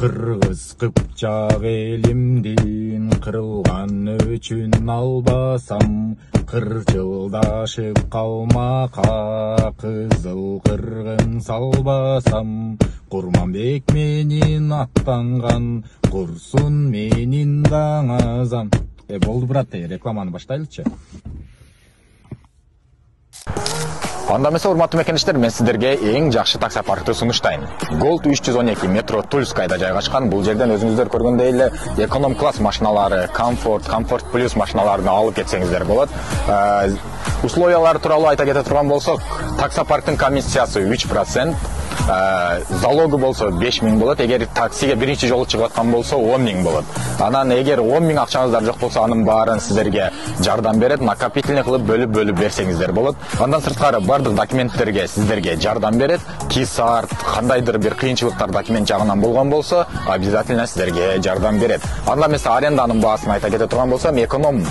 Кыргыз Кыпчак элимдин кырылган үчүн албасам, кырчылдашып калмакка кызыл кыргын салбасам. Курманбек менин аттанган, курсун менин даңазам. Болду брат, рекламаны баштайлычы. Анда эмесе, урматтуу мекендештер, мен сиздерге эң жакшы таксопаркты сунуштайм. Gold 312 метро Тульскайда жайгашкан. Бул жерден өзүңүздөр көргөндөй эле эконом класс машиналары, комфорт плюс машиналарын алып кетсеңиздер болот. Условиялары тууралуу айта кете турган болсок, таксопарктын комиссиясы 3%, залогу болсо 5000 болот. Эгер таксиге биринчи жолу чыгып аткан болсо 10000 болот. Анан эгер 10000 акчаңыздар жок болсо, анын баарын сиздерге жардам берет, накопительный кылып бөлүп берсеңиздер болот. Андан сырткары бардык документтерге сиздерге жардам берет. Кисарт, кандайдыр бир кыйынчылыктар документ жагынан болгон болсо, обязательно сиздерге жардам берет. Анда эмесе, аренданын баасын айта кете турган болсом, эконом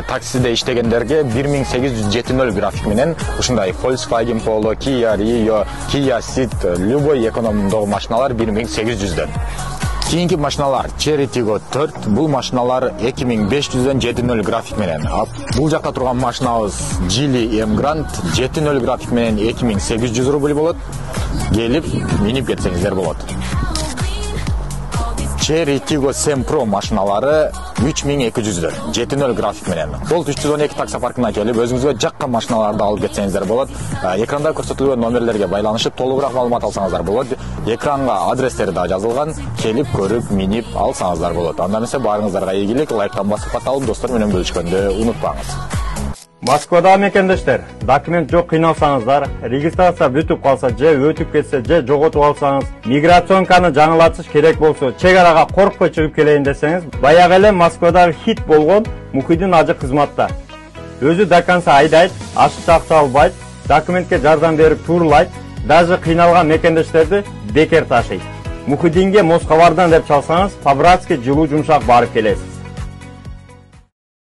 таксиде иштегендерге 1870 график менен ушундай Volkswagen Polo, Kia Rio, Kia Ceed, любой экономдогу машиналар 1800дөн. Кийинки машиналар Chery Tiggo 4, бул машиналар 2500дөн 70 график менен. Бул жакта турган машинабыз Geely M Grand 70 график менен 2800 рубль болот. Келип, минип кетсеңиздер болот. Chery Tiggo 7 Pro машиналары 3200дөн 70 график менен. Gold 312 таксопаркына келип, өзүңүзгө жаккан машиналарды алып кетсеңиздер болот. Экранда көрсөтүлгөн номерлерге байланышып толугураак маалымат алсаңыздар болот. Экранга адрестери да жазылган, келип көрүп, минип алсаңыздар болот. Анда эмесе, баарыңыздарга ийгилик, лайктан басып катталып, достор менен бөлүшкөндү унутпаңыз. Москвада мекендештер, документ жок кыйналсаңыздар, регистрация бүтүп калса же өтүп кетсе же жоготуп алсаңыз, миграционканы жаңылатыш керек болсо, чек арага коркпой чыгып келейин десеңиз, баягы эле Москвадагы хит болгон Мухиддин ажы кызматта. Өзү до конца айдайт, ашыкча акча албайт, документке жардам берип туурулайт, даже кыйналган мекендештерди бекер ташыйт. Мухиддинге Москвардан деп чалсаңыз, по-братски жылуу жумшак барып келесиз.